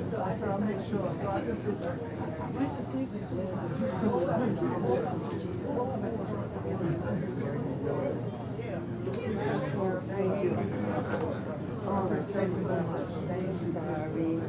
So I'll make sure. So I just did that. Thank you. All right, thank you very much. Thanks, sorry.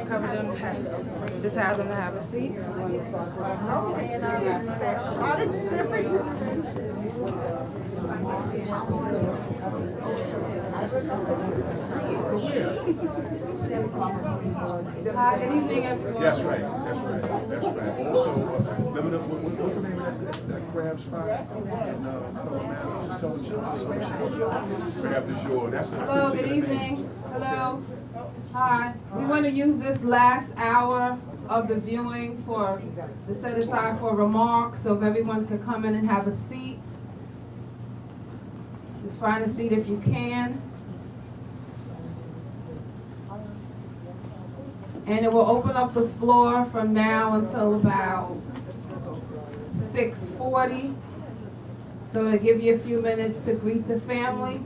Cover them, just have them to have a seat. Hi, good evening, everyone. That's right. Also, remember what's the name of that crab spot? Just tell the crab du jour. That's the. Hello, good evening. Hello. Hi. We want to use this last hour of the viewing to set aside for remarks, so if everyone could come in and have a seat. Just find a seat if you can. And it will open up the floor from now until about 6:40. So to give you a few minutes to greet the family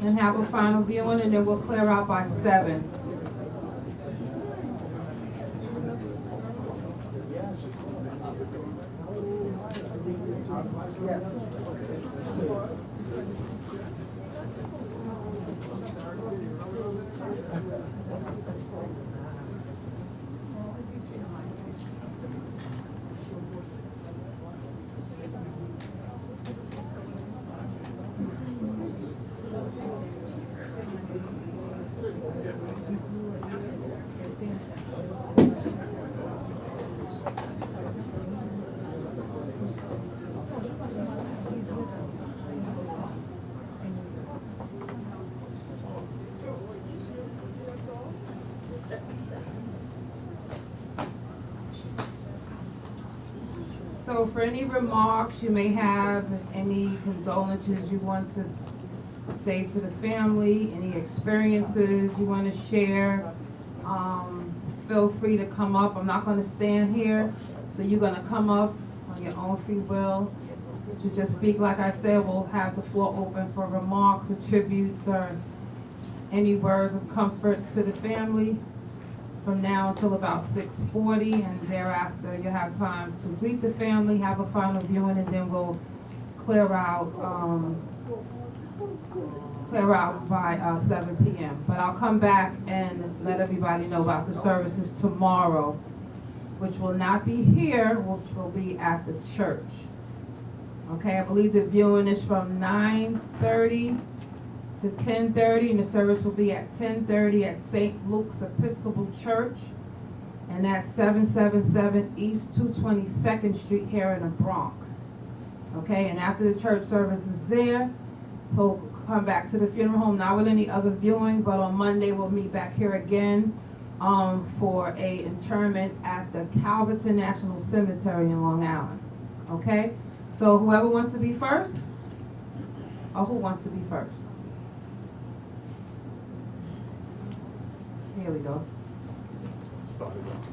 and have a final viewing, and then we'll clear out by 7. So for any remarks you may have, any condolences you want to say to the family, any experiences you want to share, feel free to come up. I'm not going to stand here, so you're going to come up on your own free will to just speak. Like I said, we'll have the floor open for remarks or tributes or any words of comfort to the family from now until about 6:40, and thereafter you have time to greet the family, have a final viewing, and then we'll clear out by 7 p.m. But I'll come back and let everybody know about the services tomorrow, which will not be here, which will be at the church. Okay, I believe the viewing is from 9:30 to 10:30, and the service will be at 10:30 at St. Luke's Episcopal Church, and that's 777 East 222nd Street here in the Bronx. Okay, and after the church service is there, we'll come back to the funeral home, not with any other viewing, but on Monday we'll meet back here again for a interment at the Calverton National Cemetery in Long Island. Okay, so whoever wants to be first, or who wants to be first? Here we go. Started off.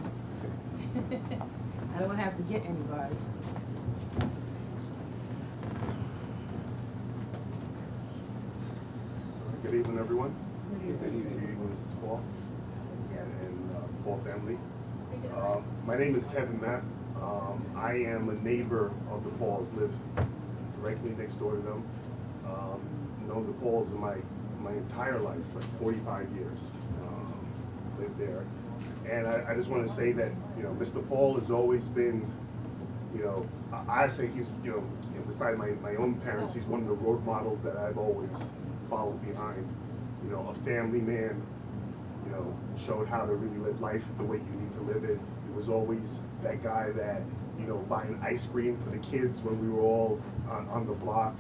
I don't have to get anybody. Good evening, everyone. Good evening, Mrs. Paul and Paul family. My name is Kevin Mapp. I am a neighbor of the Pauls, live directly next door to them. Known the Pauls in my entire life, like 45 years. Lived there. And I just want to say that, Mr. Paul has always been, I say he's, beside my own parents, he's one of the role models that I've always followed behind. A family man, showed how to really live life the way you need to live it. He was always that guy that, buying ice cream for the kids when we were all on the block.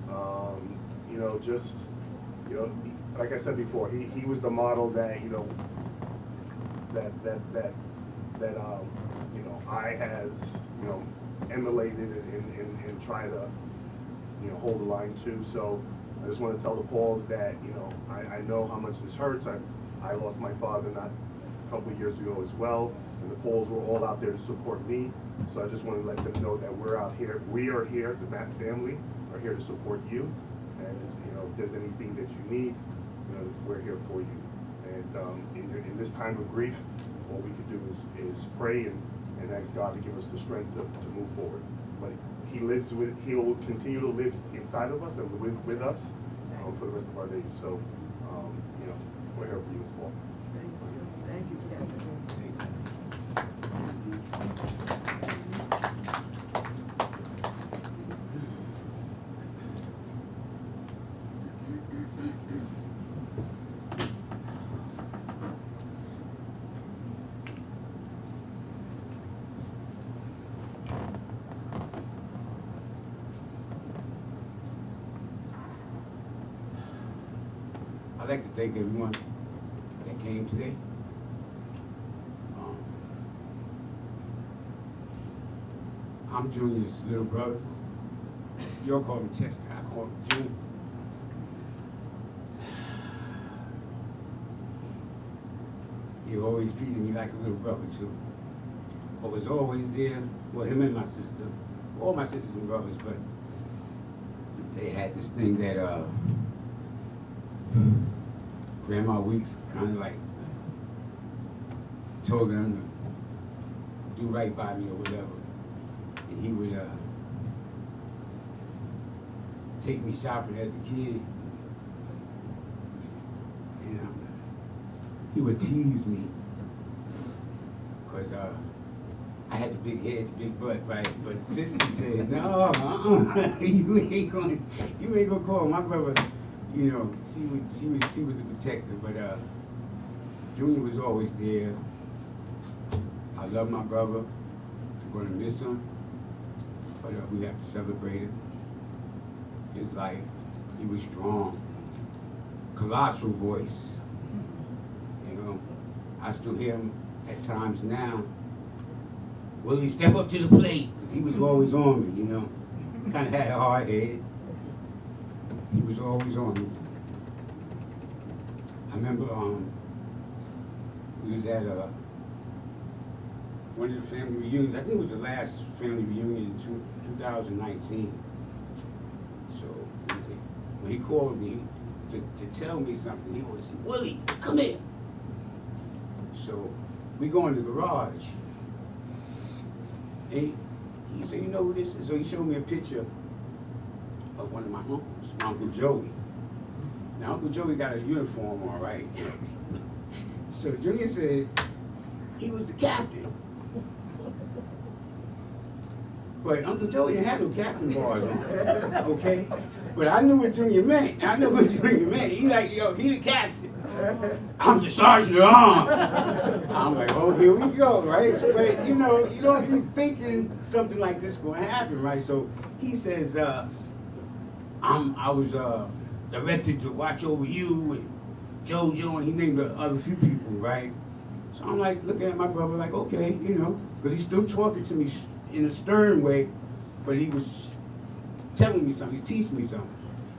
You know, just, you know, like I said before, he was the model that, you know, that you know, I has, you know, emulated and try to, you know, hold the line to. So I just want to tell the Pauls that, you know, I know how much this hurts. I lost my father not a couple of years ago as well, and the Pauls were all out there to support me. So I just want to let them know that we're out here. We are here, the Matt family are here to support you. And you know, if there's anything that you need, you know, we're here for you. And in this time of grief, all we can do is pray and ask God to give us the strength to move forward. But He will continue to live inside of us and live with us for the rest of our days. So, you know, we're here for you as well. Thank you, Kevin. I'd like to thank everyone that came today. I'm Junior's little brother. You'll call him Chester, I call him Junior. He always treated me like a little brother too. I was always there, well, him and my sister, all my sisters and brothers, but they had this thing that Grandma Weeks kind of like told them to do right by me or whatever. And he would take me shopping as a kid. And he would tease me because I had the big head, the big butt, right? But Sissy said, no, you ain't gonna call my brother. You know, she was a protector, but Junior was always there. I love my brother. I'm gonna miss him, but we have to celebrate it. His life, he was strong, colossal voice. You know, I still hear him at times now. Willie, step up to the plate, because he was always on me. You know, kind of had a hard head. He was always on me. I remember we was at one of the family reunions. I think it was the last family reunion in 2019. So when he called me to tell me something, he always said, Willie, come here. So we go in the garage. And he said, you know who this is? So he showed me a picture of one of my uncles, my Uncle Joey. Now, Uncle Joey got a uniform on, right? So Junior said, he was the captain. But Uncle Joey didn't have no captain bars on, okay? But I knew what Junior meant. He like, yo, he the captain. I'm the sergeant at arms. I'm like, oh, here we go, right? But, you know, you don't be thinking something like this is going to happen, right? So he says, I was directed to watch over you and JoJo, and he named the other few people, right? So I'm like looking at my brother like, okay, you know, because he's still talking to me in a stern way, but he was telling me something, he's teaching me something.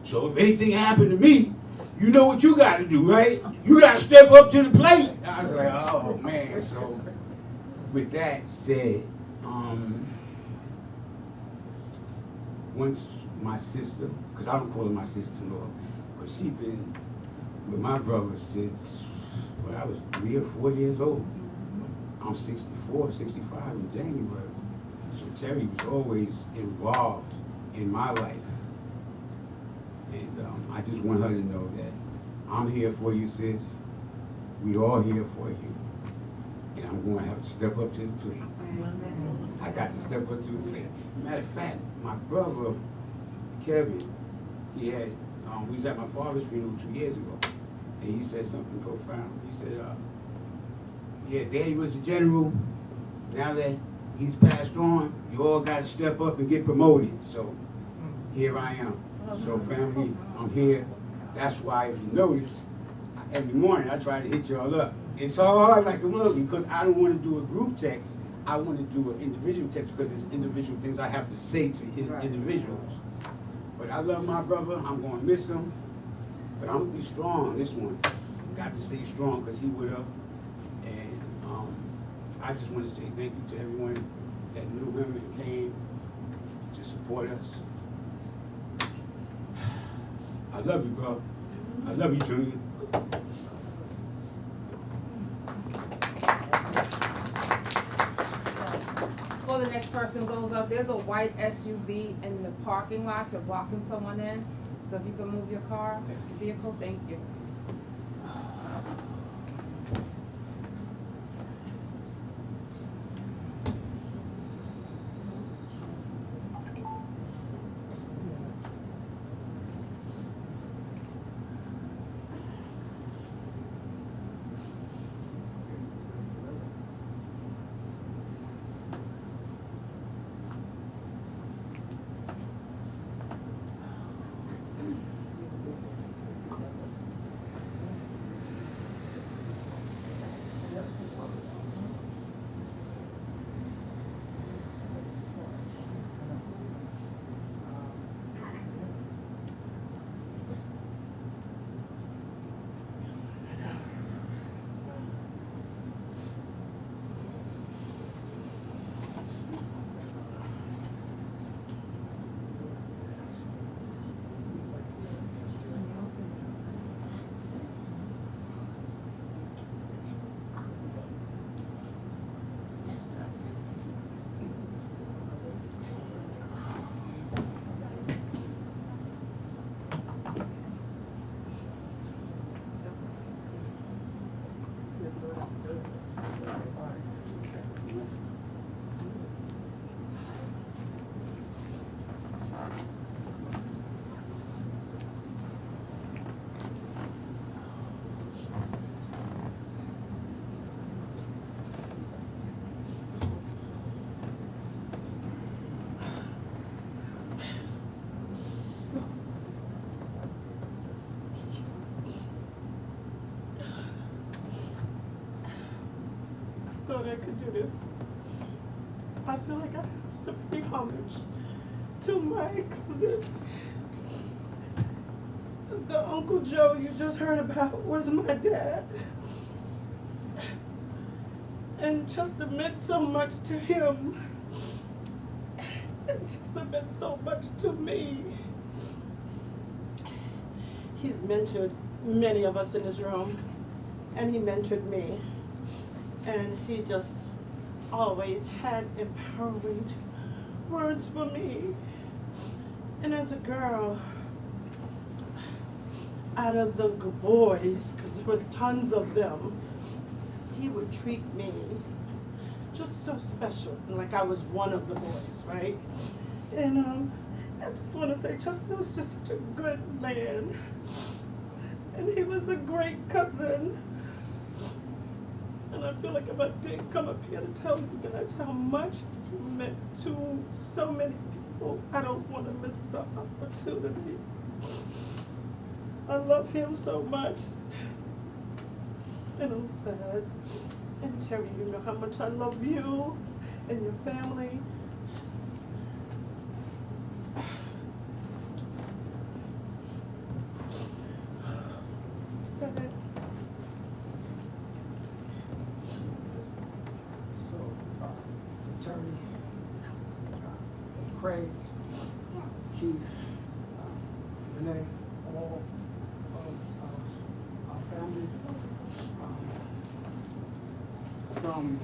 So if anything happened to me, you know what you got to do, right? You got to step up to the plate. I was like, oh man. So with that said, once my sister, because I don't call her my sister-in-law, because she's been with my brother since when I was 3 or 4 years old. I'm 64, 65 in January. So Terry was always involved in my life. And I just want her to know that I'm here for you, sis. We all here for you. And I'm going to have to step up to the plate. I got to step up to the plate. Matter of fact, my brother, Kevin, he had, we was at my father's funeral 2 years ago. And he said something profound. He said, yeah, Daddy was the general. Now that he's passed on, you all got to step up and get promoted. So here I am. So family, I'm here. That's why if you notice, every morning I try to hit y'all up. It's hard like a mug because I don't want to do a group text. I want to do an individual text because there's individual things I have to say to individuals. But I love my brother. I'm going to miss him. But I'm going to be strong on this one. Got to stay strong because he would have. And I just want to say thank you to everyone that knew him and came to support us. I love you, bro. I love you, Junior. Before the next person goes up, there's a white SUV in the parking lot. You're blocking someone in. So if you can move your car, your vehicle, thank you. I could do this. I feel like I have to pay homage to my cousin. The Uncle Joe you just heard about was my dad. And Chester meant so much to him. And Chester meant so much to me. He's mentored many of us in this room, and he mentored me. And he just always had empowering words for me. And as a girl, out of the boys, because there was tons of them, he would treat me just so special, like I was one of the boys, right? And I just want to say, Justin was just such a good man. And he was a great cousin. And I feel like if I didn't come up here to tell you guys how much he meant to so many people, I don't want to miss the opportunity. I love him so much. And I'm sad. And Terry, you know how much I love you and your family. Go ahead. So, to Terry, Craig, Keith, Renee, all of our family, from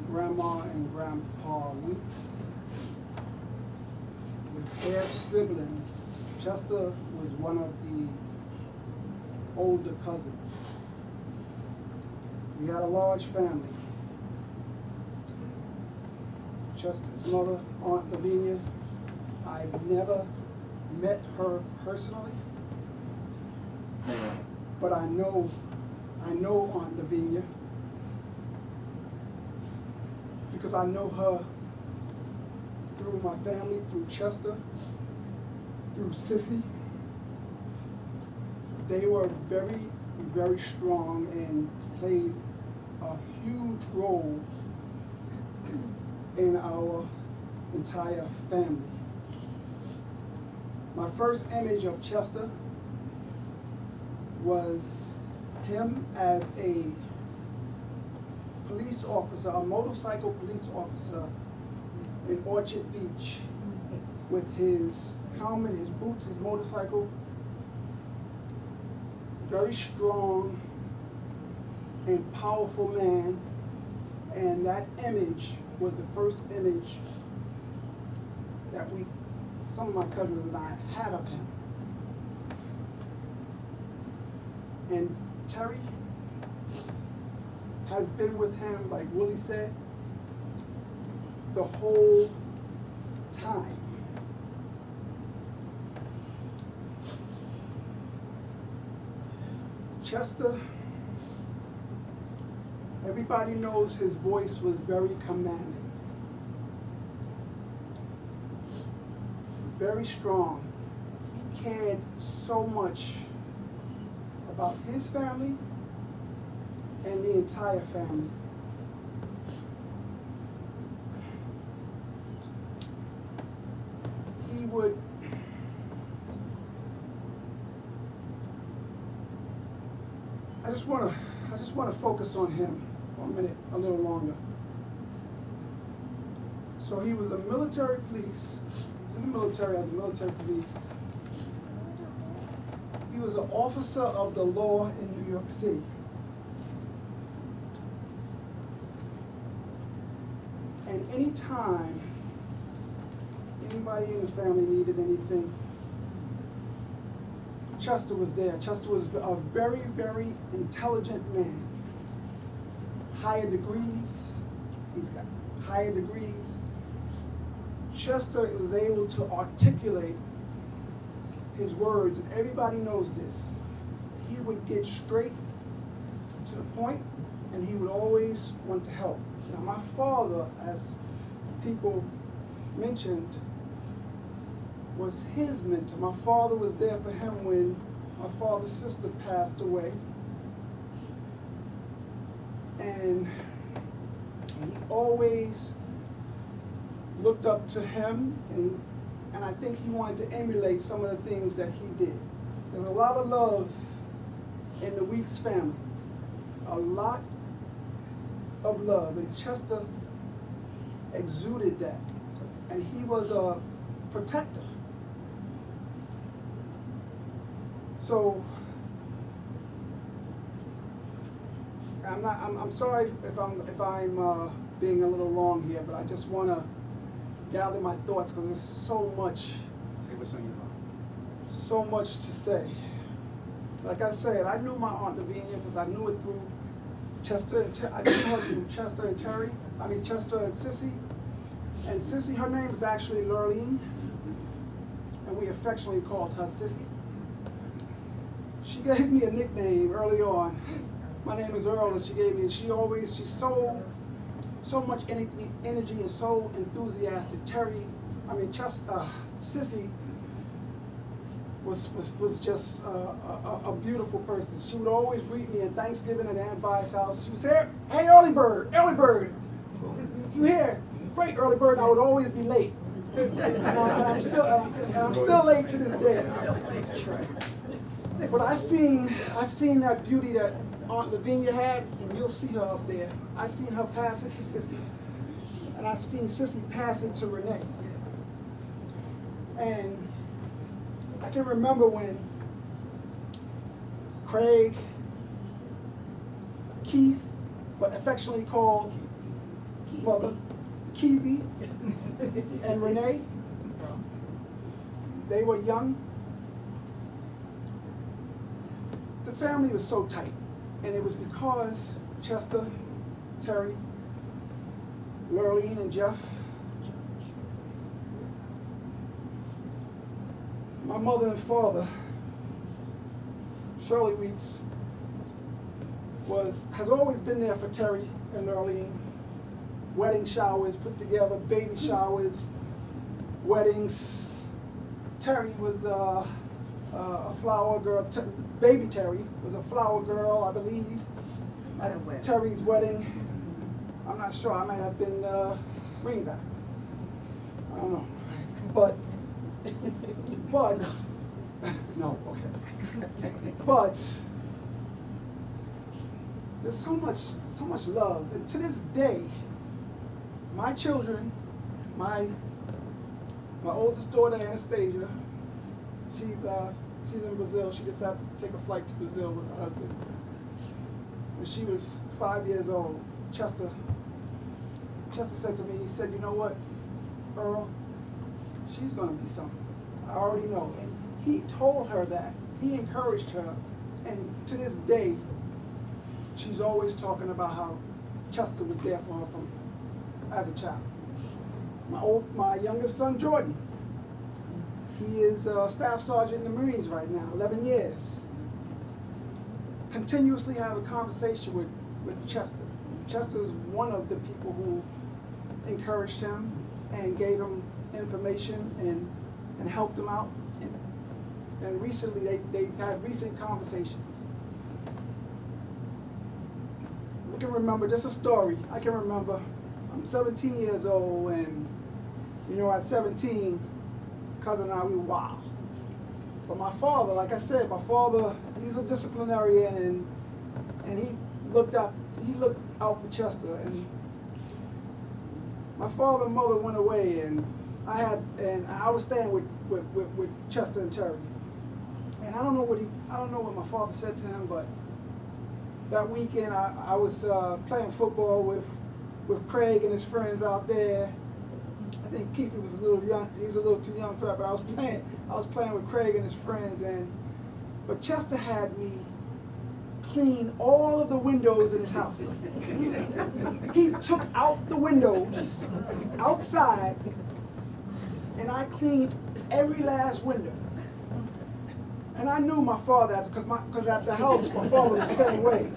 Grandma and Grandpa Weeks, with their siblings. Chester was one of the older cousins. We had a large family. Chester's mother, Aunt Lavinia, I've never met her personally, but I know Aunt Lavinia because I know her through my family, through Chester, through Sissy. They were very, very strong and played a huge role in our entire family. My first image of Chester was him as a police officer, a motorcycle police officer in Orchard Beach with his helmet, his boots, his motorcycle. Very strong and powerful man, and that image was the first image that some of my cousins and I had of him. And Terry has been with him, like Willie said, the whole time. Chester, everybody knows his voice was very commanding, very strong. He cared so much about his family and the entire family. He would I just want to focus on him for a minute, a little longer. So he was a military police, in the military as a military police. He was an officer of the law in New York City. And anytime anybody in the family needed anything, Chester was there. Chester was a very, very intelligent man. Higher degrees, he's got higher degrees. Chester was able to articulate his words, and everybody knows this. He would get straight to the point, and he would always want to help. Now, my father, as people mentioned, was his mentor. My father was there for him when my father's sister passed away. And he always looked up to him, and I think he wanted to emulate some of the things that he did. There's a lot of love in the Weeks family, a lot of love, and Chester exuded that. And he was a protector. So I'm sorry if I'm being a little long here, but I just want to gather my thoughts because there's so much. Say what's on your mind. So much to say. Like I said, I knew my Aunt Lavinia because I knew it through Chester. I knew her through Chester and Terry. I mean Chester and Sissy. And Sissy, her name is actually Lurleen, and we affectionately called her Sissy. She gave me a nickname early on. My name is Earl, and she gave me. She's so much energy and so enthusiastic. Sissy was just a beautiful person. She would always greet me at Thanksgiving at Aunt Vi's house. She would say, "Hey, Early Bird, you here? Great, Early Bird." And I would always be late, and I'm still late to this day. But I've seen that beauty that Aunt Lavinia had, and you'll see her up there. I've seen her pass it to Sissy, and I've seen Sissy pass it to Renee. And I can remember when Craig, Keith, but affectionately called Mother, Kiwi, and Renee, they were young. The family was so tight, and it was because Chester, Terry, Lurleen, and Jeff. My mother and father, Shirley Weeks, has always been there for Terry and Lurleen. Wedding showers put together, baby showers, weddings, Terry was a flower girl. Baby Terry was a flower girl, I believe, at Terry's wedding. I'm not sure. I might have been ringback. I don't know. But no, okay. But there's so much love, and to this day, my children, my oldest daughter Anastasia, she's in Brazil. She just had to take a flight to Brazil with her husband. When she was 5 years old, Chester said to me, he said, "You know what, Earl, she's gonna be something. I already know." And he told her that. He encouraged her, and to this day, she's always talking about how Chester was there for her as a child. My youngest son, Jordan, he is a staff sergeant in the Marines right now, 11 years. Continuously have a conversation with Chester. Chester is one of the people who encouraged him and gave him information and helped him out. And recently, they had recent conversations. I can remember, just a story, I can remember, I'm 17 years old, and at 17, cousin and I, we were wild. But my father, like I said, he's a disciplinarian, and he looked out for Chester. And my father and mother went away, and I was staying with Chester and Terry. And I don't know what my father said to him, but that weekend I was playing football with Craig and his friends out there. I think Keith was a little young. He was a little too young for that, but I was playing with Craig and his friends, but Chester had me clean all of the windows in his house. He took out the windows outside, and I cleaned every last window. And I knew my father, because at the house, my father was the same way.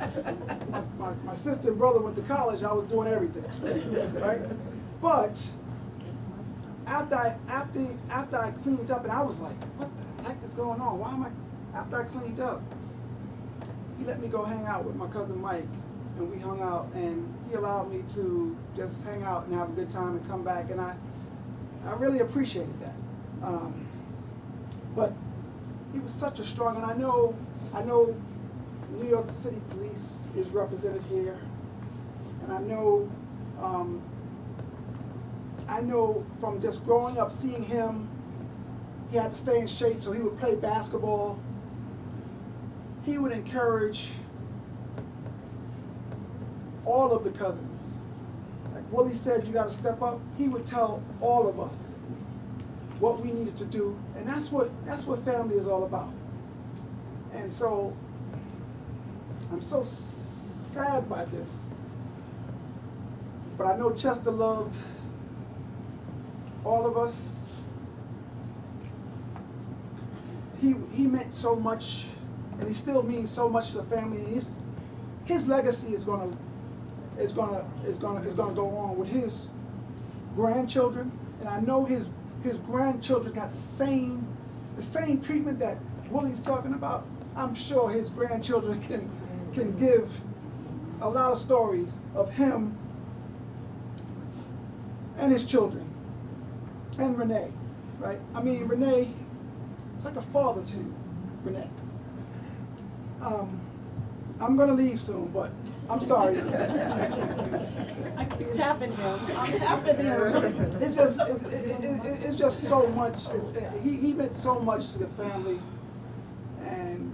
My sister and brother went to college, I was doing everything, right? But after I cleaned up, and I was like, what the heck is going on? After I cleaned up, he let me go hang out with my cousin Mike, and we hung out, and he allowed me to just hang out and have a good time and come back, and I really appreciated that. But he was such a strong, and I know New York City Police is represented here, and I know from just growing up, seeing him, he had to stay in shape, so he would play basketball. He would encourage all of the cousins. Like Willie said, you got to step up. He would tell all of us what we needed to do, and that's what family is all about. And so I'm so sad by this, but I know Chester loved all of us. He meant so much, and he still means so much to the family. His legacy is gonna go on with his grandchildren, and I know his grandchildren got the same treatment that Willie's talking about. I'm sure his grandchildren can give a lot of stories of him and his children, and Renee, right? I mean, Renee, it's like a father to Renee. I'm gonna leave soon, but I'm sorry. I keep tapping him. I'm tapping him. It's just so much. He meant so much to the family, and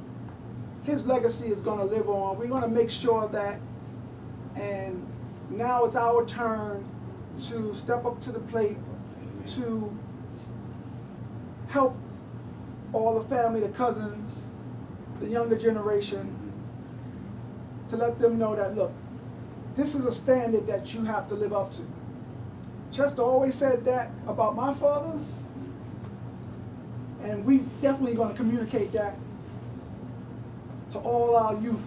his legacy is gonna live on. We're gonna make sure of that. And now it's our turn to step up to the plate to help all the family, the cousins, the younger generation, to let them know that, look, this is a standard that you have to live up to. Chester always said that about my father, and we definitely going to communicate that to all our youth,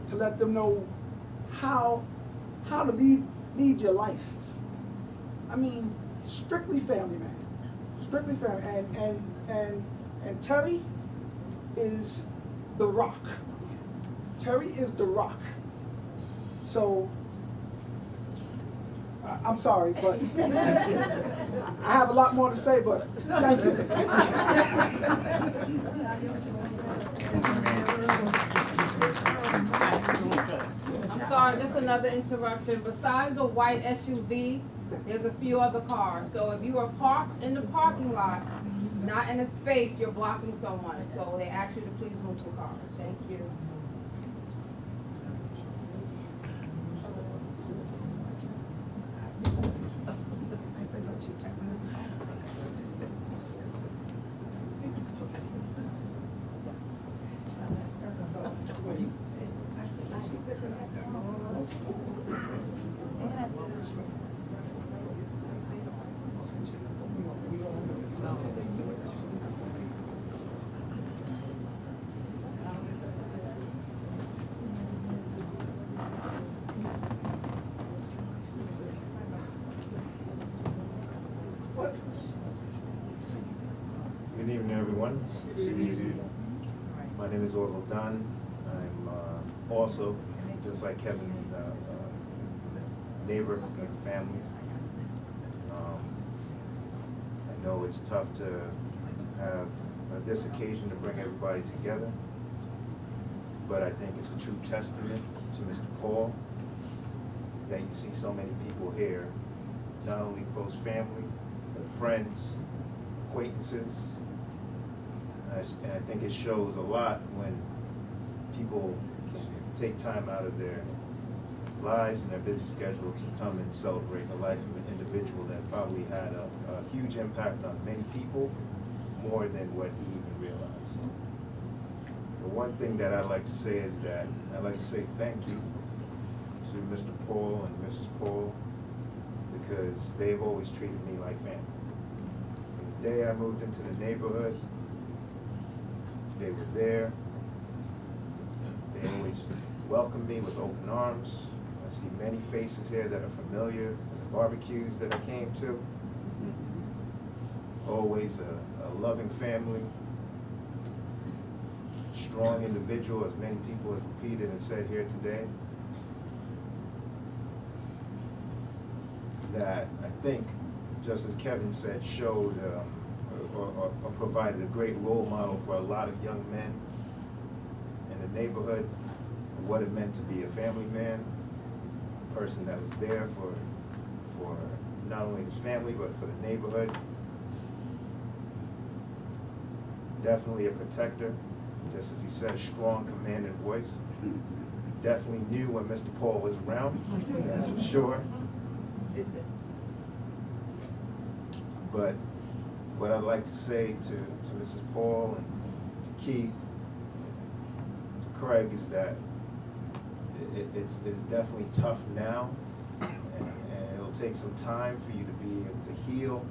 to let them know how to lead your life. I mean, strictly family, man. strictly family. And Terry is the rock. Terry is the rock. So, I'm sorry, but I have a lot more to say, but thank you. I'm sorry, just another interruption. Besides the white SUV, there's a few other cars. So if you are parked in the parking lot, not in a space, you're blocking someone. So they ask you to please move the cars. Thank you. Good evening, everyone. My name is Orville Dunn. I'm also, just like Kevin, neighbor and family. I know it's tough to have this occasion to bring everybody together, but I think it's a true testament to Mr. Paul that you see so many people here, not only close family, but friends, acquaintances. And I think it shows a lot when people can take time out of their lives and their busy schedule to come and celebrate the life of an individual that probably had a huge impact on many people, more than what he even realized. The one thing that I'd like to say is that I'd like to say thank you to Mr. Paul and Mrs. Paul, because they've always treated me like family. From the day I moved into the neighborhood, they were there. They always welcomed me with open arms. I see many faces here that are familiar, the barbecues that I came to. Always a loving family, strong individual, as many people have repeated and said here today. That I think, just as Kevin said, showed or provided a great role model for a lot of young men in the neighborhood, what it meant to be a family man, a person that was there for not only his family, but for the neighborhood. Definitely a protector, just as you said, a strong, commanding voice. Definitely knew when Mr. Paul was around, that's for sure. But what I'd like to say to Mrs. Paul and to Keith, to Craig, is that it's definitely tough now, and it'll take some time for you to be able to heal.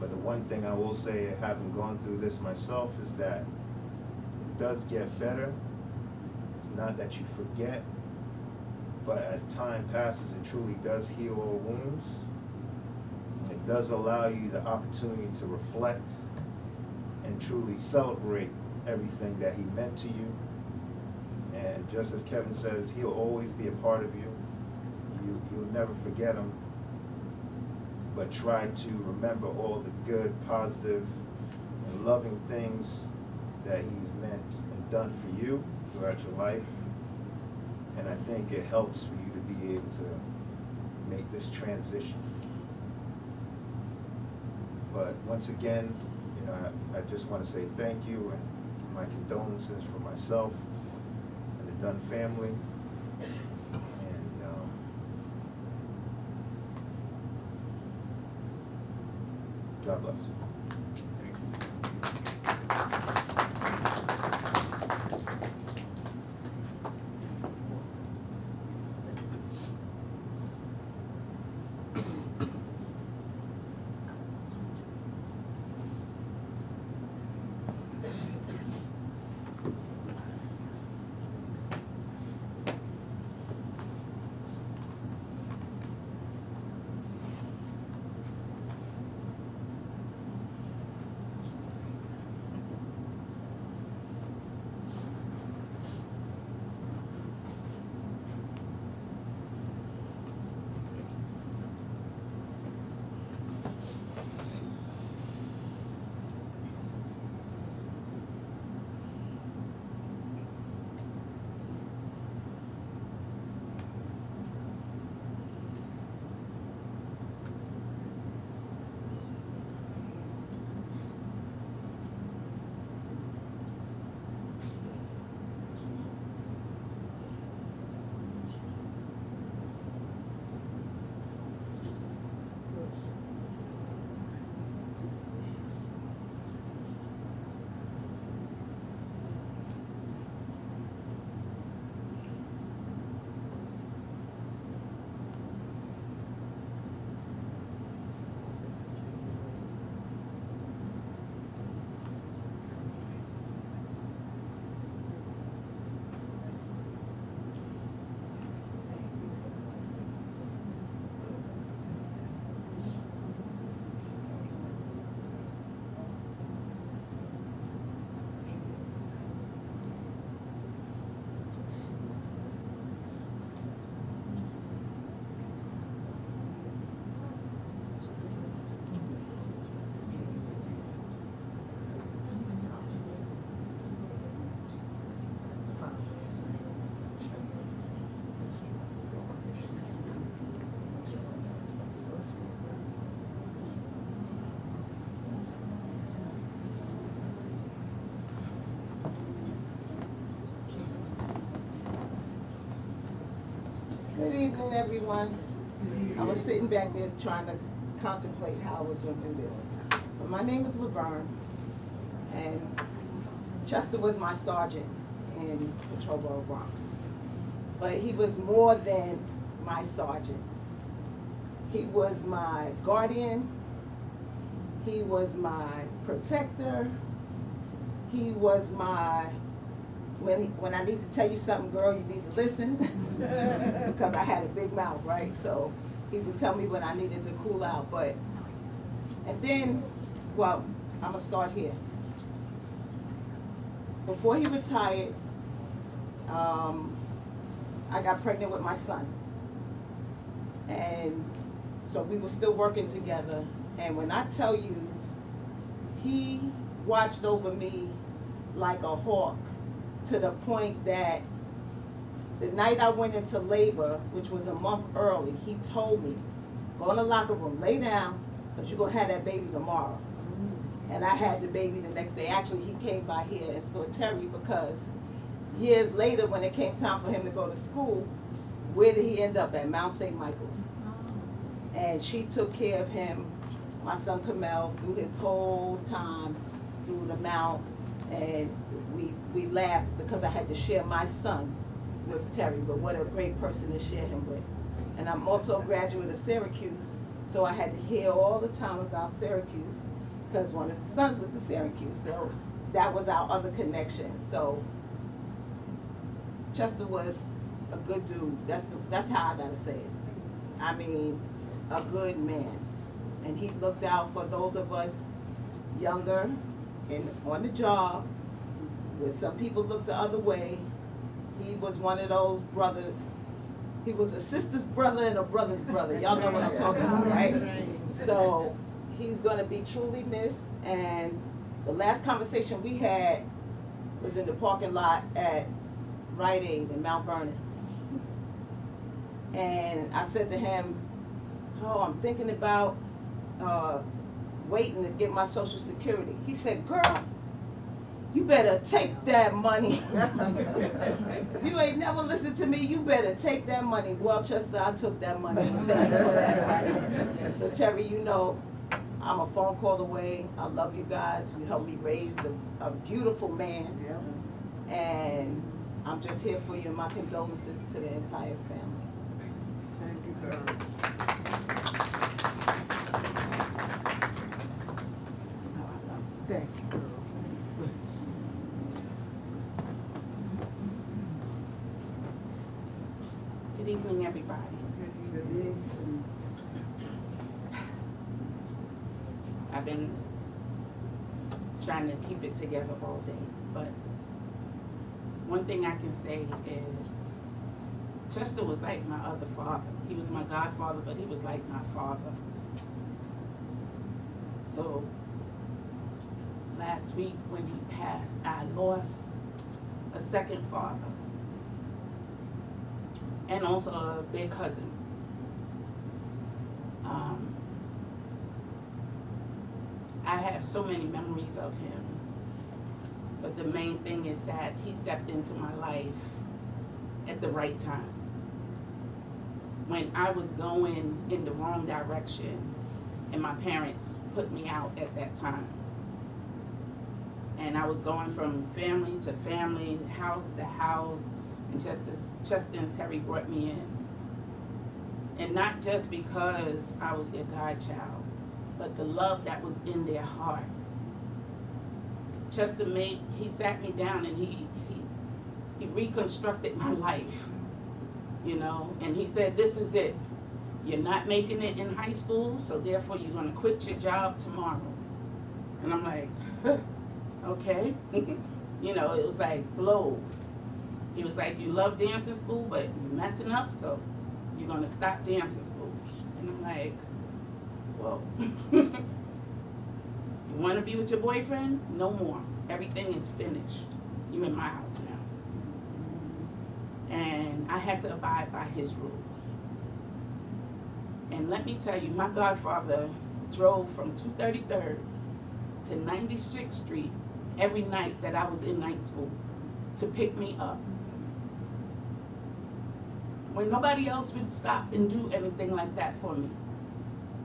But the one thing I will say, having gone through this myself, is that it does get better. It's not that you forget, but as time passes, it truly does heal all wounds. It does allow you the opportunity to reflect and truly celebrate everything that he meant to you. And just as Kevin says, he'll always be a part of you. You'll never forget him, but try to remember all the good, positive, and loving things that he's meant and done for you throughout your life. And I think it helps for you to be able to make this transition. But once again, you know, I just want to say thank you and my condolences for myself and the Dunn family. And God bless. Good evening, everyone. I was sitting back there trying to contemplate how I was going to do this. But my name is Laverne, and Chester was my sergeant in Patrol Borough Bronx. But he was more than my sergeant. He was my guardian. He was my protector. He was my, when I need to tell you something, girl, you need to listen. Because I had a big mouth, right? So he would tell me when I needed to cool out. And then, well, I'm going to start here. Before he retired, I got pregnant with my son. And so we were still working together. And when I tell you, he watched over me like a hawk to the point that the night I went into labor, which was a month early, he told me, go in the locker room, lay down, because you're going to have that baby tomorrow. And I had the baby the next day. Actually, he came by here and saw Terry because years later, when it came time for him to go to school, where did he end up at? Mount St. Michael's. And she took care of him, my son Kamel, through his whole time through the Mount. And we laughed because I had to share my son with Terry, but what a great person to share him with. And I'm also a graduate of Syracuse, so I had to hear all the time about Syracuse because one of his sons went to Syracuse, so that was our other connection. So Chester was a good dude. That's how I gotta say it. I mean, a good man. And he looked out for those of us younger and on the job, where some people looked the other way. He was one of those brothers. He was a sister's brother and a brother's brother. Y'all know what I'm talking about, right? So he's going to be truly missed. And the last conversation we had was in the parking lot at Rite Aid in Mount Vernon. And I said to him, oh, I'm thinking about waiting to get my Social Security. He said, girl, you better take that money. If you ain't never listened to me, you better take that money. Well, Chester, I took that money. Thank you for that advice. So Terry, you know, I'm a phone call away. I love you guys. You helped me raise a beautiful man. Yeah. And I'm just here for you. My condolences to the entire family. Thank you, girl. Thank you, girl. Good evening, everybody. Good evening. I've been trying to keep it together all day, but one thing I can say is Chester was like my other father. He was my godfather, but he was like my father. So last week when he passed, I lost a second father and also a big cousin. I have so many memories of him, but the main thing is that he stepped into my life at the right time. When I was going in the wrong direction and my parents put me out at that time. And I was going from family to family, house to house, and Chester and Terry brought me in. And not just because I was their godchild, but the love that was in their heart. Chester he sat me down and he reconstructed my life, you know, and he said, this is it. You're not making it in high school, so therefore you're gonna quit your job tomorrow. And I'm like, okay. You know, it was like blows. He was like, you love dancing school, but you're messing up, so you're gonna stop dancing school. And I'm like, whoa. You wanna be with your boyfriend? No more. Everything is finished. You're in my house now. And I had to abide by his rules. And let me tell you, my godfather drove from 233rd to 96th Street every night that I was in night school to pick me up. when nobody else would stop and do anything like that for me.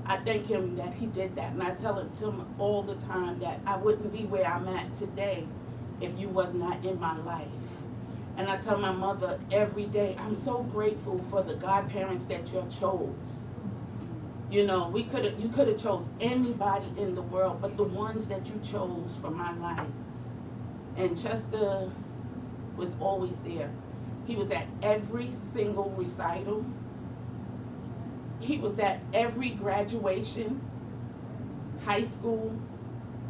I thank him that he did that, and I tell him all the time that I wouldn't be where I'm at today if you was not in my life. And I tell my mother every day, I'm so grateful for the godparents that you chose. You know, you could have chose anybody in the world, but the ones that you chose for my life. And Chester was always there. He was at every single recital. He was at every graduation, high school,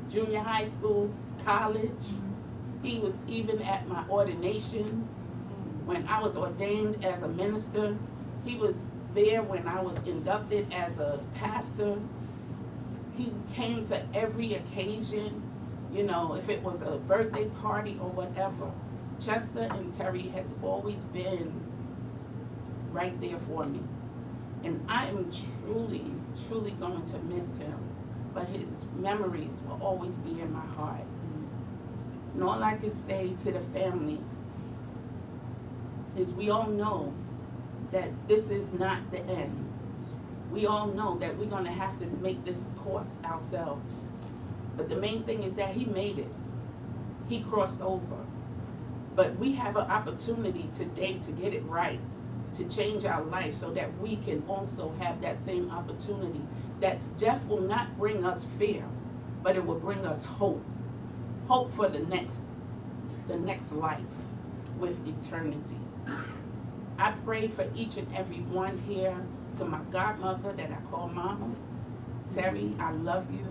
junior high school, college. He was even at my ordination. When I was ordained as a minister, he was there when I was inducted as a pastor. He came to every occasion, you know, if it was a birthday party or whatever. Chester and Terry has always been right there for me. And I am truly, truly going to miss him. But his memories will always be in my heart. And all I can say to the family is we all know that this is not the end. We all know that we're going to have to make this course ourselves. But the main thing is that he made it. He crossed over. But we have an opportunity today to get it right, to change our life so that we can also have that same opportunity. That death will not bring us fear, but it will bring us hope. Hope for the next life with eternity. I pray for each and every one here, to my godmother that I call Mama. Terry, I love you.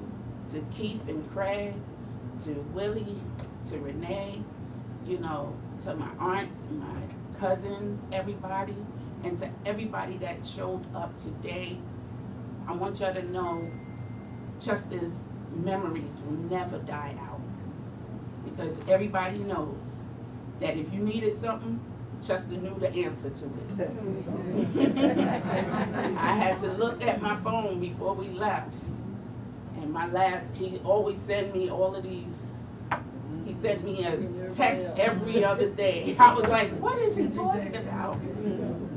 To Keith and Craig, to Willie, to Renee, you know, to my aunts and my cousins, everybody, and to everybody that showed up today. I want y'all to know Chester's memories will never die out, because everybody knows that if you needed something, Chester knew the answer to it. I had to look at my phone before we left, and he always sent me all of these. He sent me a text every other day. I was like, what is he talking about?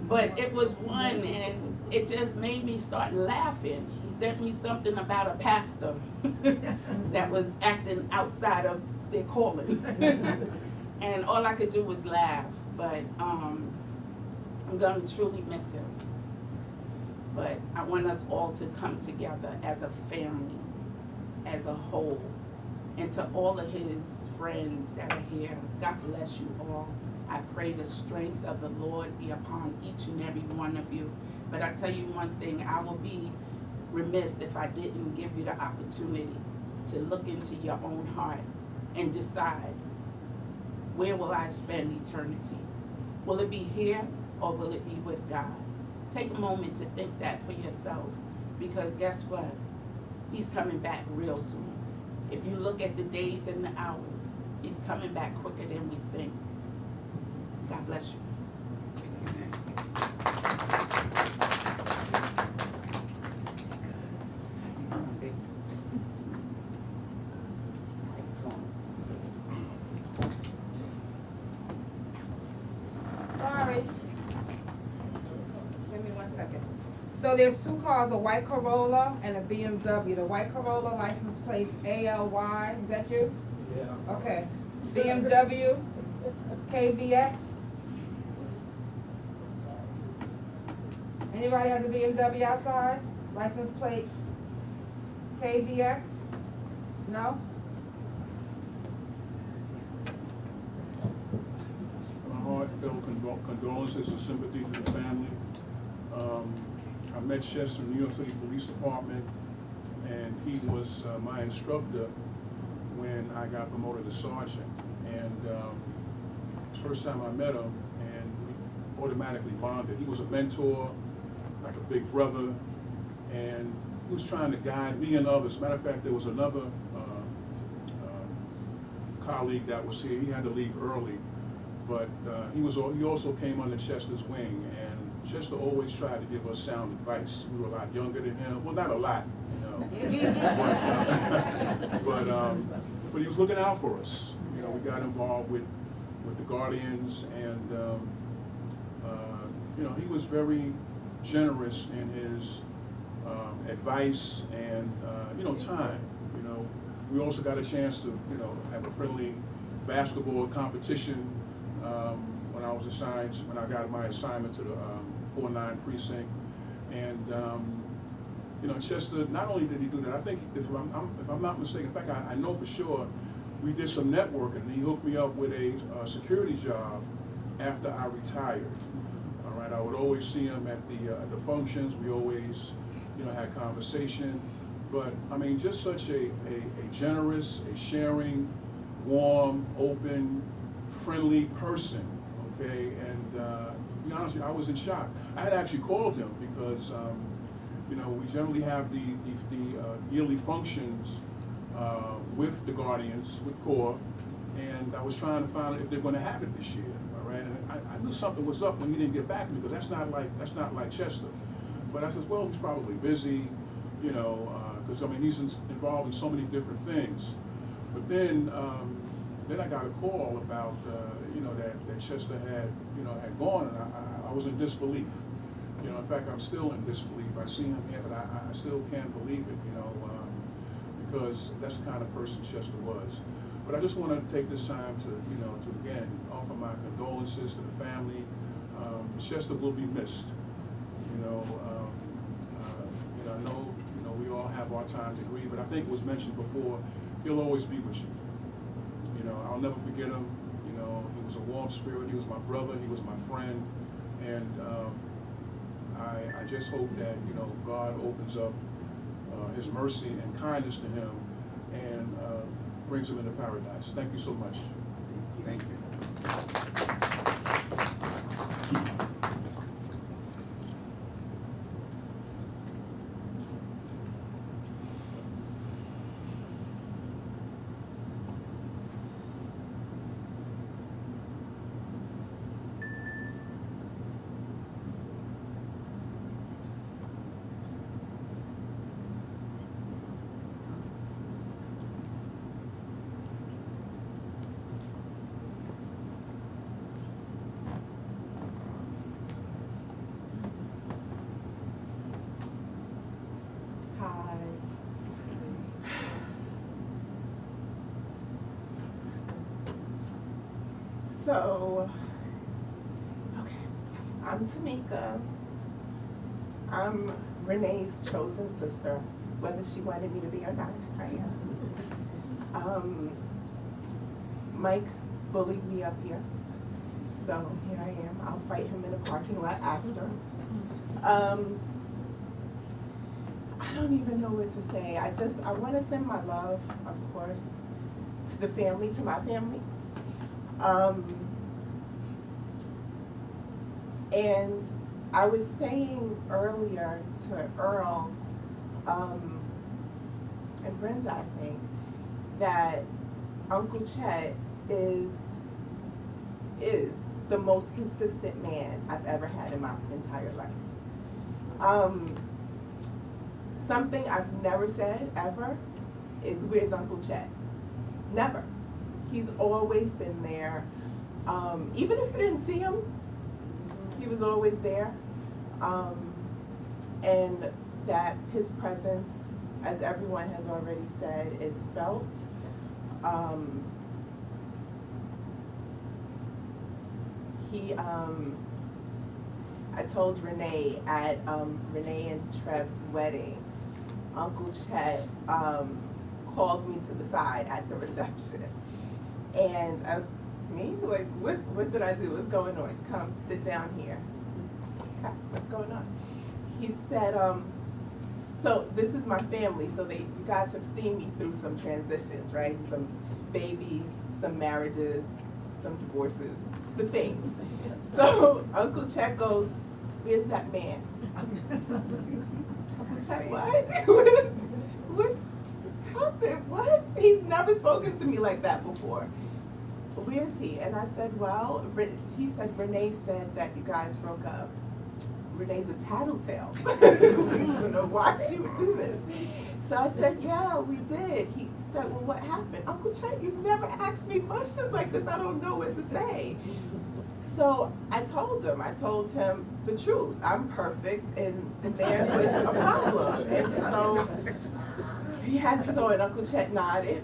But it was one, and it just made me start laughing. He sent me something about a pastor that was acting outside of their calling. And all I could do was laugh. But I'm going to truly miss him. But I want us all to come together as a family, as a whole. And to all of his friends that are here, God bless you all. I pray the strength of the Lord be upon each and every one of you. But I tell you one thing, I will be remiss if I didn't give you the opportunity to look into your own heart and decide, where will I spend eternity? Will it be here or will it be with God? Take a moment to think that for yourself, because guess what? He's coming back real soon. If you look at the days and the hours, he's coming back quicker than we think. God bless you. Sorry. Just give me 1 second. So there's two cars, a white Corolla and a BMW. The white Corolla license plate ALY, is that you? Yeah. Okay. BMW, KVX. Anybody has a BMW outside? License plate KVX? No? My heartfelt condolences and sympathy to the family. I met Chester in the New York City Police Department, and he was my instructor when I got promoted to sergeant. And the first time I met him, and we automatically bonded. He was a mentor, like a big brother, and he was trying to guide me and others. Matter of fact, there was another colleague that was here. He had to leave early, but he also came under Chester's wing, and Chester always tried to give us sound advice. We were a lot younger than him. Well, not a lot, you know. But he was looking out for us. You know, we got involved with the Guardians, and he was very generous in his advice and, time. We also got a chance to, have a friendly basketball competition when I got my assignment to the 4-9 precinct. And, Chester, not only did he do that, I think, if I'm not mistaken, in fact, I know for sure, we did some networking. He hooked me up with a security job after I retired. All right, I would always see him at the functions. We always, had conversation. But I mean, just such a generous, a sharing, warm, open, friendly person. Okay, and to be honest with you, I was in shock. I had actually called him because we generally have the yearly functions with the Guardians, with CORE, and I was trying to find out if they're going to have it this year. All right, and I knew something was up when he didn't get back to me, because that's not like Chester. But I said, well, he's probably busy, because I mean he's involved in so many different things. But then I got a call about that Chester had gone, and I was in disbelief. In fact, I'm still in disbelief. I see him here, but I still can't believe it. Because that's the kind of person Chester was. But I just want to take this time to again offer my condolences to the family. Chester will be missed. I know we all have our time to grieve, but I think it was mentioned before, he'll always be with you. I'll never forget him. He was a warm spirit. He was my brother. He was my friend, and I just hope that God opens up His mercy and kindness to him and brings him into paradise. Thank you so much. Thank you. Hi. So, okay, I'm Tamika. I'm Renee's chosen sister, whether she wanted me to be or not, I am. Mike bullied me up here, so here I am. I'll fight him in a parking lot after. I don't even know what to say. I want to send my love, of course, to the family, to my family. And I was saying earlier to Earl and Brenda, I think, that Uncle Chet is the most consistent man I've ever had in my entire life. Something I've never said ever is, where's Uncle Chet? Never. He's always been there. Even if you didn't see him, he was always there. And that his presence, as everyone has already said, is felt. I told Renee at Renee and Trev's wedding, Uncle Chet called me to the side at the reception. And like, what did I do? What's going on? Come sit down here. Okay, what's going on? He said, so this is my family, so you guys have seen me through some transitions, right? Some babies, some marriages, some divorces, the things. So Uncle Chet goes, where's that man? Uncle Chet, what? What's happened? What? He's never spoken to me like that before. Where is he? And I said, well, he said, Renee said that you guys broke up. Renee's a tattletale. I don't know why she would do this. So I said, yeah, we did. He said, well, what happened? Uncle Chet, you've never asked me questions like this. I don't know what to say. So I told him the truth. I'm perfect, and the man was a problem. And so he had to go, and Uncle Chet nodded.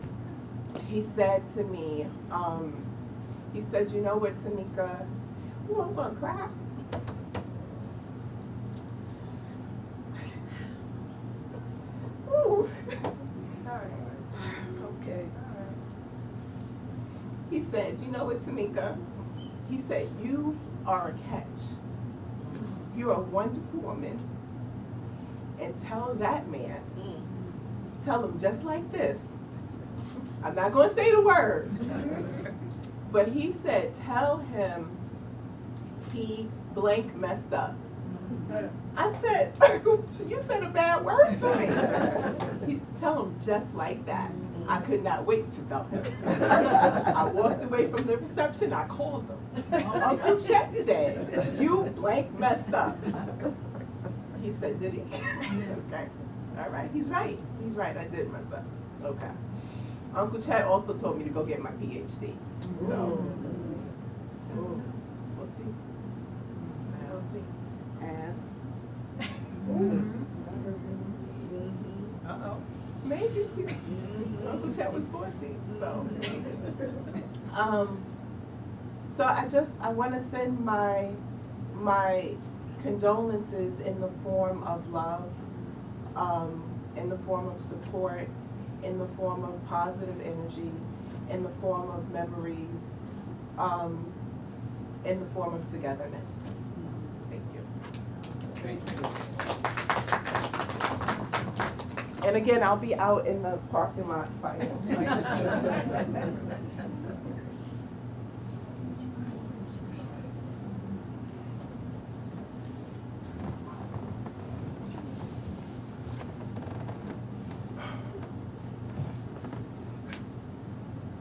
He said to me, he said, you know what, Tamika? Ooh, I'm gonna cry. Ooh. Sorry. Okay. He said, you know what, Tamika? He said, you are a catch. You're a wonderful woman. And tell that man, tell him just like this. I'm not going to say the word. But he said, tell him he blank messed up. I said, you said a bad word to me. He said, tell him just like that. I could not wait to tell him. I walked away from the reception, I called him. Uncle Chet said, you blank messed up. He said, did he? Okay. All right, he's right. He's right, I did mess up. Okay. Uncle Chet also told me to go get my PhD. So, we'll see. We'll see. And? Maybe. Uncle Chet was bossy, so. So I want to send my condolences in the form of love, in the form of support, in the form of positive energy, in the form of memories, in the form of togetherness. So, thank you. Thank you. And again, I'll be out in the parking lot fighting.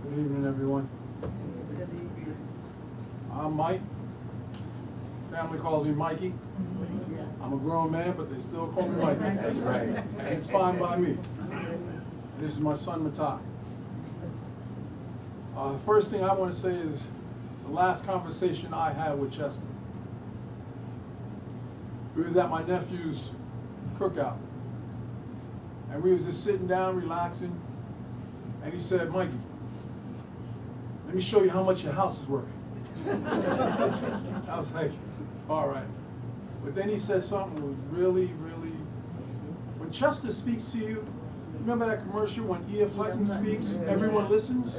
Good evening, everyone. I'm Mike. Family calls me Mikey. I'm a grown man, but they still call me Mikey. That's right. And it's fine by me. This is my son, Matai. First thing I want to say is the last conversation I had with Chester. We was at my nephew's cookout. And we was just sitting down, relaxing. And he said, Mikey, let me show you how much your house is worth. I was like, all right. But then he said something that was really, really, when Chester speaks to you, remember that commercial when E.F. Hutton speaks, everyone listens?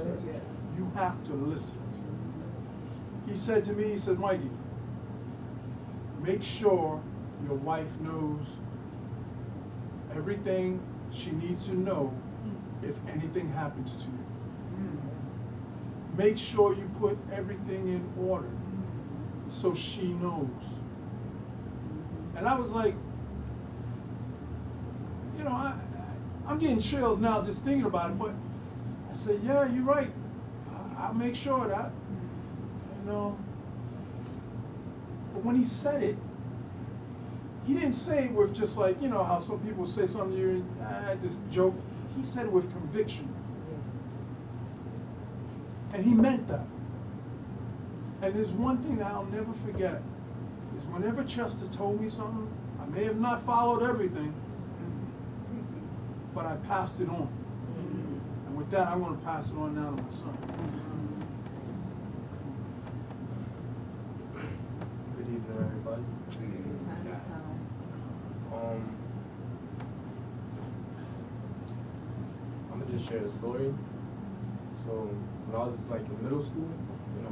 You have to listen. He said to me, he said, Mikey, make sure your wife knows everything she needs to know if anything happens to you. Make sure you put everything in order so she knows. And I was like, you know, I'm getting chills now just thinking about it, but I said, yeah, you're right. I'll make sure of that. And, but when he said it, he didn't say it with just like, you know, how some people say something to you and just joke. He said it with conviction. And he meant that. And there's one thing that I'll never forget, is whenever Chester told me something, I may have not followed everything, but I passed it on. And with that, I'm going to pass it on now to my son. Good evening, everybody. I'm gonna just share a story. So when I was like in middle school, you know,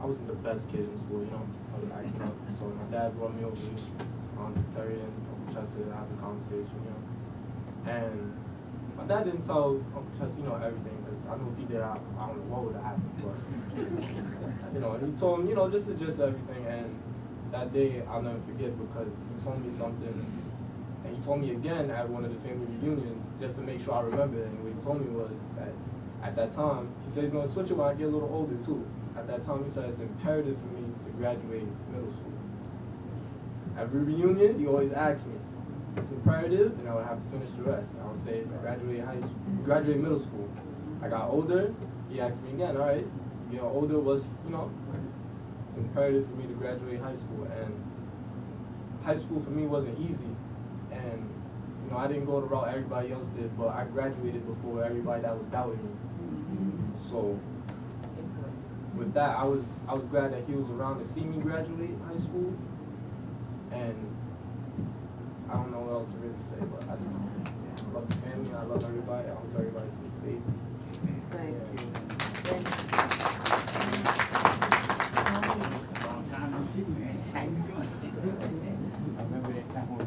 I wasn't the best kid in school, you know. I was acting up. So my dad brought me over to Terry and Uncle Chester to have the conversation, you know. And my dad didn't tell Uncle Chester, you know, everything, because I know if he did, I don't know what would have happened. But you know, he told him, you know, just everything. And that day I'll never forget, because he told me something, and he told me again at one of the family reunions just to make sure I remember it. And what he told me was that at that time, he said he's going to switch it when I get a little older too. At that time, he said it's imperative for me to graduate middle school. Every reunion, he always asked me, it's imperative, and I would have to finish the rest. I would say graduate middle school. I got older, he asked me again, all right, getting older, was, you know, imperative for me to graduate high school, and high school for me wasn't easy, and you know, I didn't go the route everybody else did, but I graduated before everybody that was doubting me. So with that, I was glad that he was around to see me graduate high school, and I don't know what else to really say, but I just love the family, I love everybody, I hope everybody stays safe. Thank you. Long time no see, man. How you doing? I remember that time when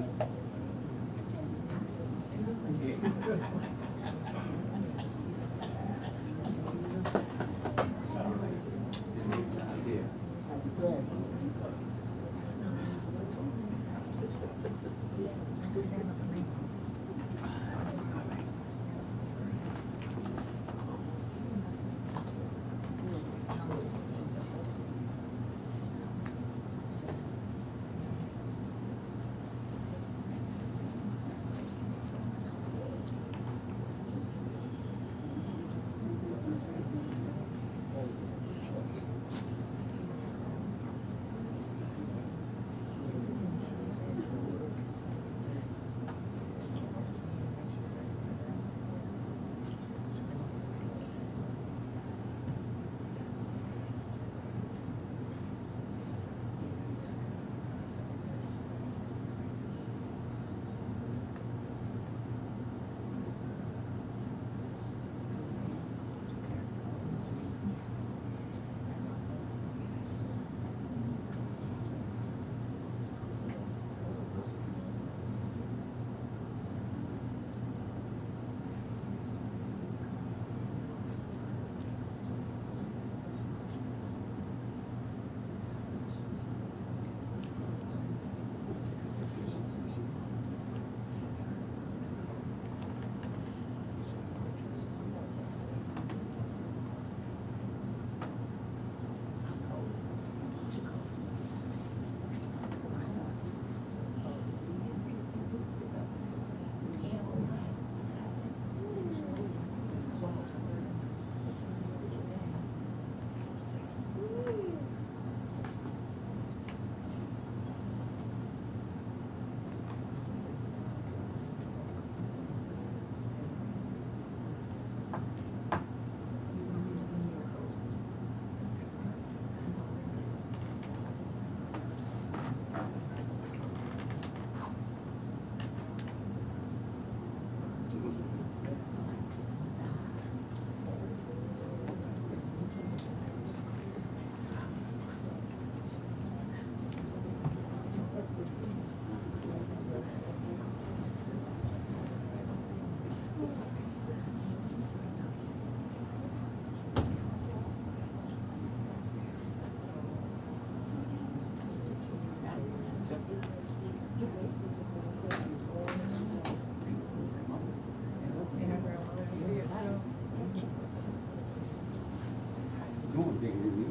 going bigger than me.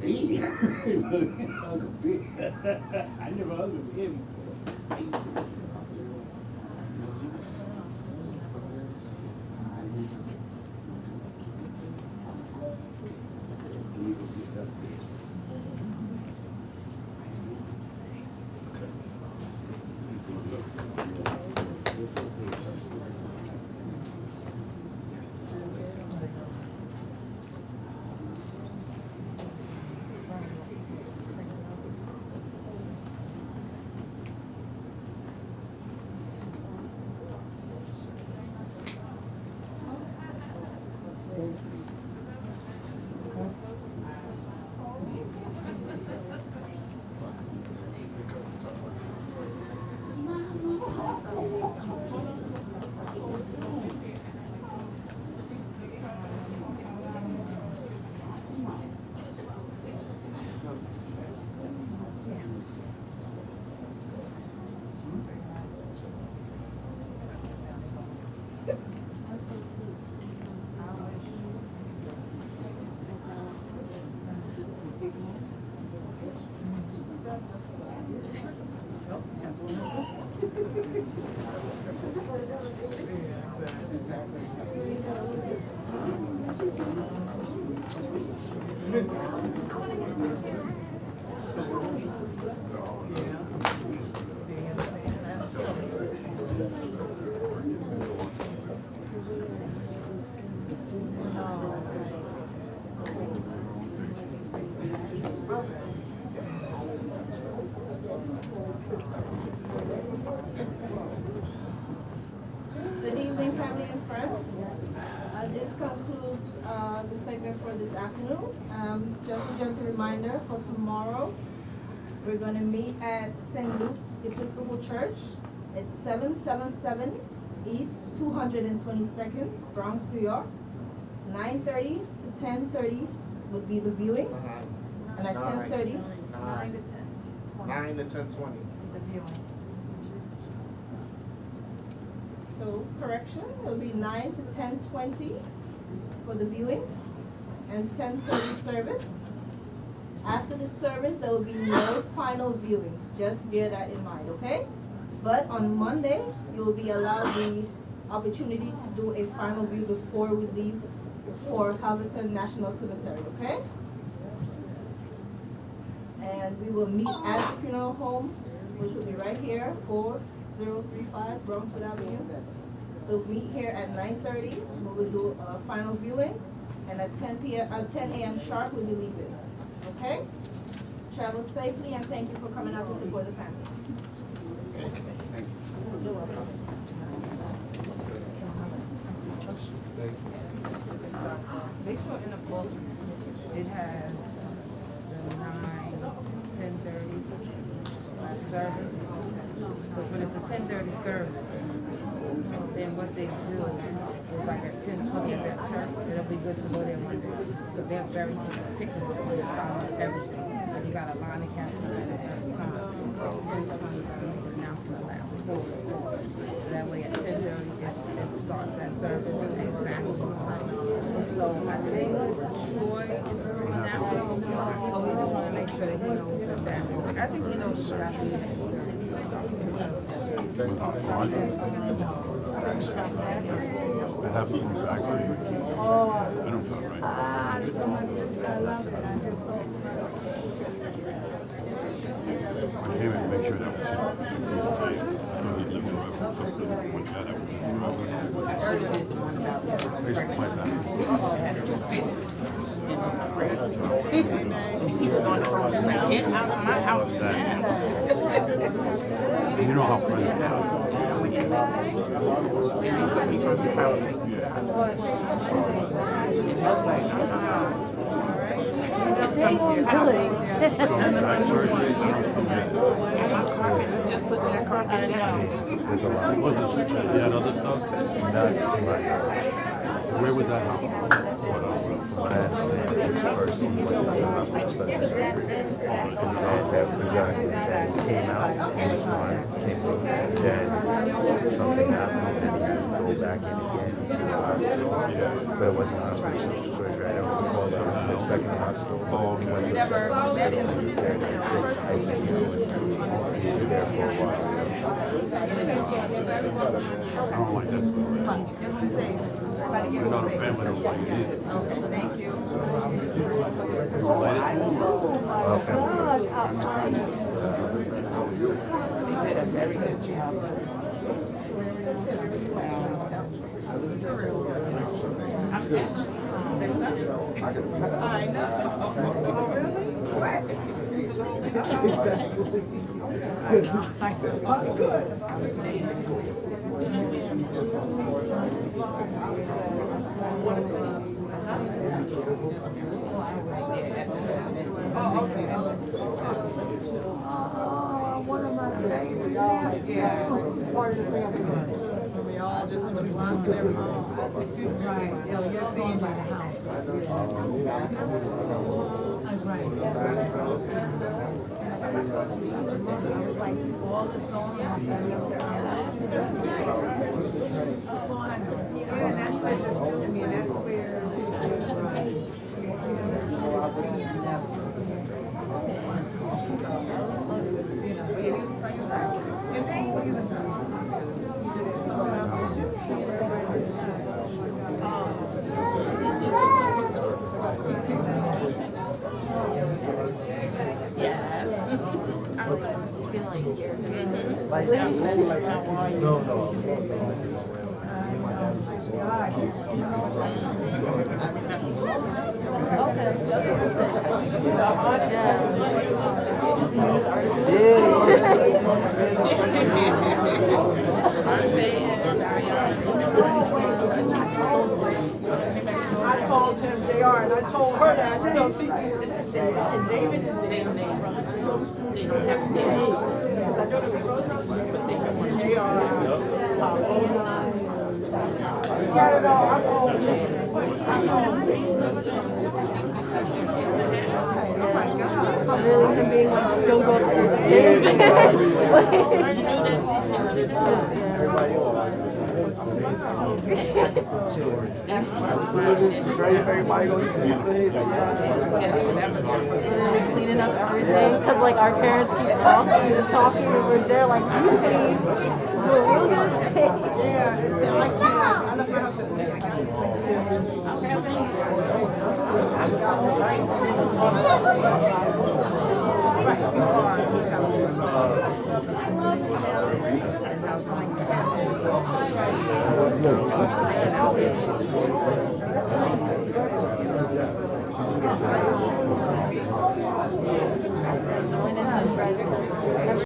Hey, Uncle Big. I never hugged him. Exactly. concludes the segment for this afternoon. Just a gentle reminder for tomorrow, we're going to meet at St. Luke's Episcopal Church. It's 777 East 222nd, Bronx, New York. 9:30 to 10:30 would be the viewing, and at 10:30. 9 to 10. 9 to 10:20. The viewing. So correction, it will be 9 to 10:20 for the viewing and 10:30 service. After the service, there will be no final viewing. Just bear that in mind, okay? But on Monday, you will be allowed the opportunity to do a final view before we leave for Calverton National Cemetery, okay? And we will meet at the funeral home, which will be right here, 4035 Bronxwood Avenue. We'll meet here at 9:30. We will do a final viewing, and at 10 a.m. sharp, we'll be leaving. Okay? Travel safely, and thank you for coming out to support the family. You're welcome. Make sure in the book it has the 9, 10:30 service. But when it's a 10:30 service, then what they do is like at 10:20 at that church, it'll be good to go there Monday. Because they're very particular on the time of everything. So you got a line of casket at a certain time. At 10:20, the announcement lasts 4. So that way at 10:30, it starts that service exactly. So I think Troy is doing that one. So we just want to make sure that he knows that. I think he knows what I think. I have to come back for you. I don't feel right. I came in to make sure that was him. I thought he'd leave forever. Something went bad. I used to play basketball. He was on the phone, he's like, get out of my house. You know how funny it is. And he took me from his house to the hospital. And I was like, So back surgery, I don't still get carpet, just put that carpet down. There's a lot. Was it? You had other stuff? Not to my knowledge. Where was that house? From my understanding, it was first he went to the hospital special surgery. And the hospital exactly. And he came out, he was fine, came home. Then something happened and he had to go back in again to the hospital. But it wasn't hospital special surgery. I don't recall the second hospital. He went to the second hospital. He was there to take ICU and he was there for a while. I don't like that story. What you say? Everybody You're not a family knows what you did. Okay, thank you. You related to him? Well, family. They did a very good job. I know. Oh, really? What? Good. One of my favorite. Yeah. Part of the family. We all just belong to their home. Right, so you're going by the house. Right. I was like, all this going on, I said, oh, I know. Yeah, and that's where just, I mean, that's where. I told her that, so she, this is David, and David is They there. don't have names. I know that we wrote this, But they have one. they are, That's what Everybody goes to sleep. Cleaning up everything, because like our parents keep talking and talking, and we're there like, you can do a real good thing. yeah, it's, I can't, I left my house at 3. I can't sleep. I'm having.